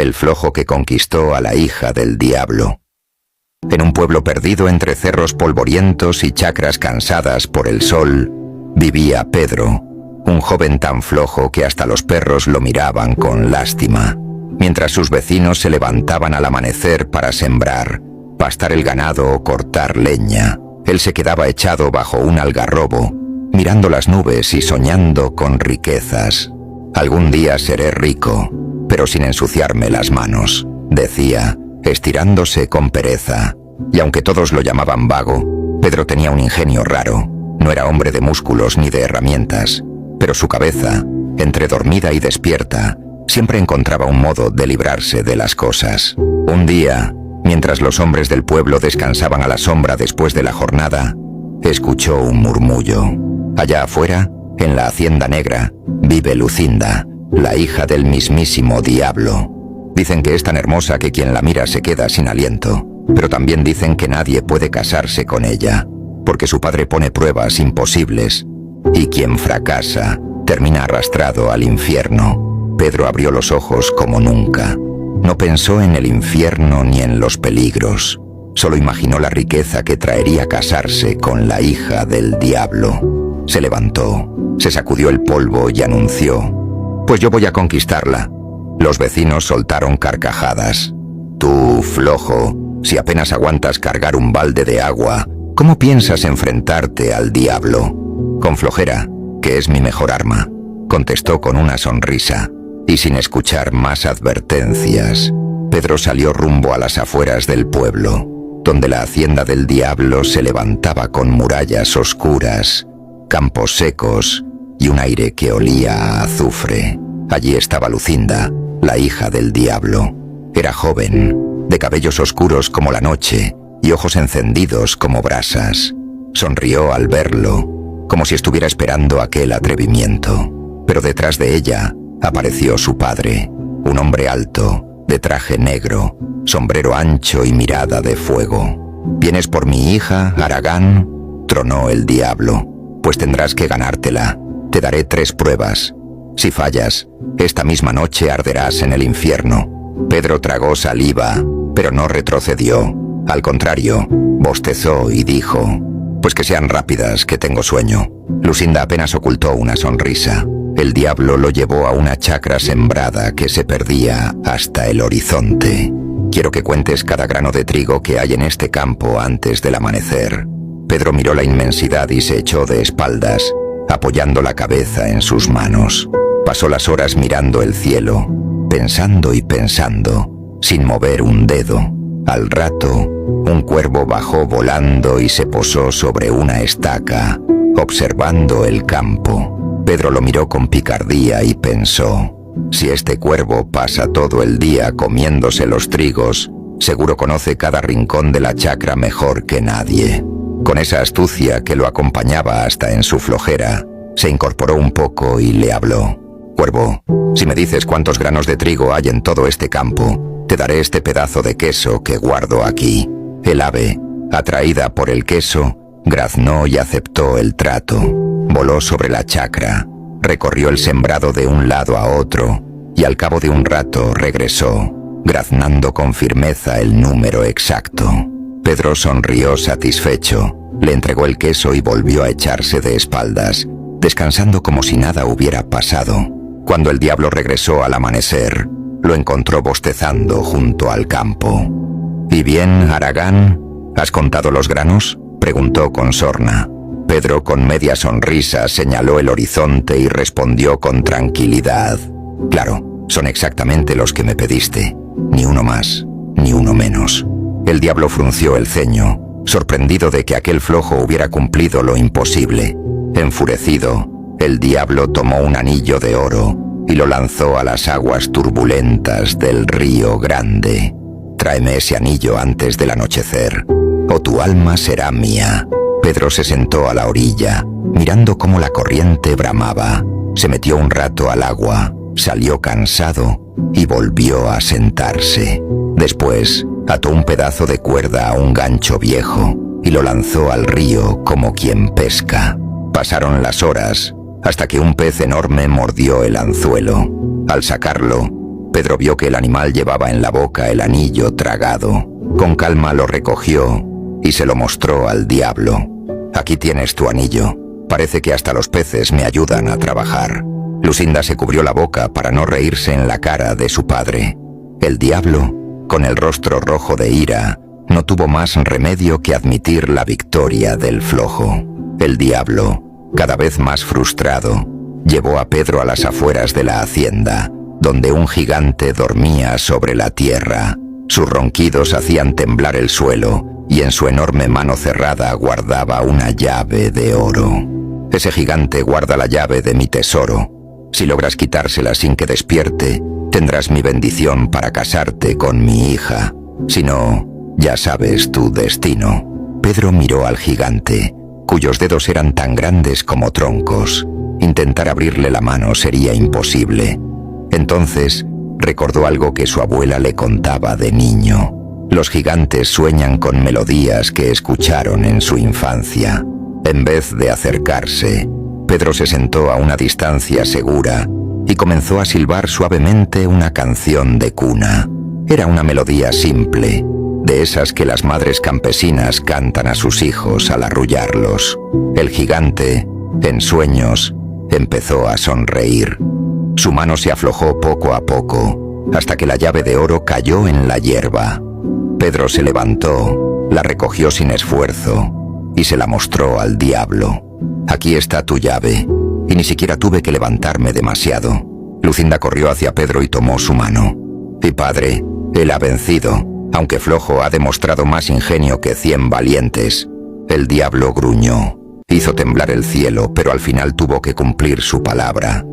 el flojo que conquistó a la hija del diablo. En un pueblo perdido entre cerros polvorientos y chacras cansadas por el sol, vivía Pedro, un joven tan flojo que hasta los perros lo miraban con lástima, mientras sus vecinos se levantaban al amanecer para sembrar, pastar el ganado o cortar leña. Él se quedaba echado bajo un algarrobo, mirando las nubes y soñando con riquezas. «Algún día seré rico, pero sin ensuciarme las manos», decía, estirándose con pereza. Y aunque todos lo llamaban vago, Pedro tenía un ingenio raro. No era hombre de músculos ni de herramientas, pero su cabeza, entre dormida y despierta, siempre encontraba un modo de librarse de las cosas. Un día, mientras los hombres del pueblo descansaban a la sombra después de la jornada, escuchó un murmullo. Allá afuera, en la hacienda negra, vive Lucinda, la hija del mismísimo diablo. Dicen que es tan hermosa que quien la mira se queda sin aliento, pero también dicen que nadie puede casarse con ella, porque su padre pone pruebas imposibles, y quien fracasa termina arrastrado al infierno. Pedro abrió los ojos como nunca. No pensó en el infierno ni en los peligros. Solo imaginó la riqueza que traería casarse con la hija del diablo. Se levantó, se sacudió el polvo y anunció: «Pues yo voy a conquistarla». Los vecinos soltaron carcajadas. «Tú, flojo, si apenas aguantas cargar un balde de agua, ¿cómo piensas enfrentarte al diablo?» «Con flojera, que es mi mejor arma», contestó con una sonrisa. Y sin escuchar más advertencias, Pedro salió rumbo a las afueras del pueblo, donde la hacienda del diablo se levantaba con murallas oscuras, campos secos y un aire que olía a azufre. Allí estaba Lucinda, la hija del diablo. Era joven, de cabellos oscuros como la noche y ojos encendidos como brasas. Sonrió al verlo, como si estuviera esperando aquel atrevimiento. Pero detrás de ella apareció su padre, un hombre alto, de traje negro, sombrero ancho y mirada de fuego. «¿Vienes por mi hija, Aragán?», tronó el diablo. «Pues tendrás que ganártela. Te daré 3 pruebas. Si fallas, esta misma noche arderás en el infierno». Pedro tragó saliva, pero no retrocedió. Al contrario, bostezó y dijo: «Pues que sean rápidas, que tengo sueño». Lucinda apenas ocultó una sonrisa. El diablo lo llevó a una chacra sembrada que se perdía hasta el horizonte. «Quiero que cuentes cada grano de trigo que hay en este campo antes del amanecer». Pedro miró la inmensidad y se echó de espaldas, apoyando la cabeza en sus manos. Pasó las horas mirando el cielo, pensando y pensando, sin mover un dedo. Al rato, un cuervo bajó volando y se posó sobre una estaca, observando el campo. Pedro lo miró con picardía y pensó: si este cuervo pasa todo el día comiéndose los trigos, seguro conoce cada rincón de la chacra mejor que nadie. Con esa astucia que lo acompañaba hasta en su flojera, se incorporó un poco y le habló: «Cuervo, si me dices cuántos granos de trigo hay en todo este campo, te daré este pedazo de queso que guardo aquí». El ave, atraída por el queso, graznó y aceptó el trato. Voló sobre la chacra, recorrió el sembrado de un lado a otro y al cabo de un rato regresó, graznando con firmeza el número exacto. Pedro sonrió satisfecho, le entregó el queso y volvió a echarse de espaldas, descansando como si nada hubiera pasado. Cuando el diablo regresó al amanecer, lo encontró bostezando junto al campo. «¿Y bien, Aragán? ¿Has contado los granos?», preguntó con sorna. Pedro, con media sonrisa, señaló el horizonte y respondió con tranquilidad: «Claro, son exactamente los que me pediste. Ni uno más, ni uno menos». El diablo frunció el ceño, sorprendido de que aquel flojo hubiera cumplido lo imposible. Enfurecido, el diablo tomó un anillo de oro y lo lanzó a las aguas turbulentas del río Grande. «Tráeme ese anillo antes del anochecer, o tu alma será mía». Pedro se sentó a la orilla, mirando cómo la corriente bramaba. Se metió un rato al agua, salió cansado y volvió a sentarse. Después, ató un pedazo de cuerda a un gancho viejo y lo lanzó al río como quien pesca. Pasaron las horas hasta que un pez enorme mordió el anzuelo. Al sacarlo, Pedro vio que el animal llevaba en la boca el anillo tragado. Con calma lo recogió y se lo mostró al diablo. «Aquí tienes tu anillo. Parece que hasta los peces me ayudan a trabajar». Lucinda se cubrió la boca para no reírse en la cara de su padre. El diablo, con el rostro rojo de ira, no tuvo más remedio que admitir la victoria del flojo. El diablo, cada vez más frustrado, llevó a Pedro a las afueras de la hacienda, donde un gigante dormía sobre la tierra. Sus ronquidos hacían temblar el suelo y en su enorme mano cerrada guardaba una llave de oro. «Ese gigante guarda la llave de mi tesoro. Si logras quitársela sin que despierte, tendrás mi bendición para casarte con mi hija. Si no, ya sabes tu destino». Pedro miró al gigante, cuyos dedos eran tan grandes como troncos. Intentar abrirle la mano sería imposible. Entonces recordó algo que su abuela le contaba de niño. Los gigantes sueñan con melodías que escucharon en su infancia. En vez de acercarse, Pedro se sentó a una distancia segura y comenzó a silbar suavemente una canción de cuna. Era una melodía simple, de esas que las madres campesinas cantan a sus hijos al arrullarlos. El gigante, en sueños, empezó a sonreír. Su mano se aflojó poco a poco, hasta que la llave de oro cayó en la hierba. Pedro se levantó, la recogió sin esfuerzo y se la mostró al diablo. «Aquí está tu llave», y ni siquiera tuve que levantarme demasiado. Lucinda corrió hacia Pedro y tomó su mano. «Y padre, él ha vencido, aunque flojo ha demostrado más ingenio que 100 valientes». El diablo gruñó. Hizo temblar el cielo, pero al final tuvo que cumplir su palabra.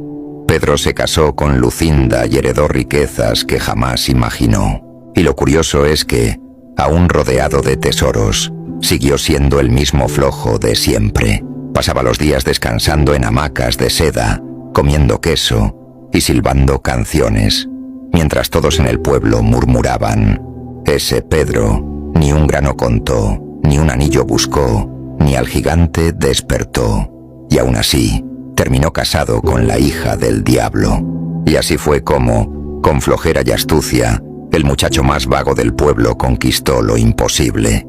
Pedro se casó con Lucinda y heredó riquezas que jamás imaginó. Y lo curioso es que, aún rodeado de tesoros, siguió siendo el mismo flojo de siempre. Pasaba los días descansando en hamacas de seda, comiendo queso y silbando canciones, mientras todos en el pueblo murmuraban: «Ese Pedro ni un grano contó, ni un anillo buscó, ni al gigante despertó». Y aún así, terminó casado con la hija del diablo. Y así fue como, con flojera y astucia, el muchacho más vago del pueblo conquistó lo imposible.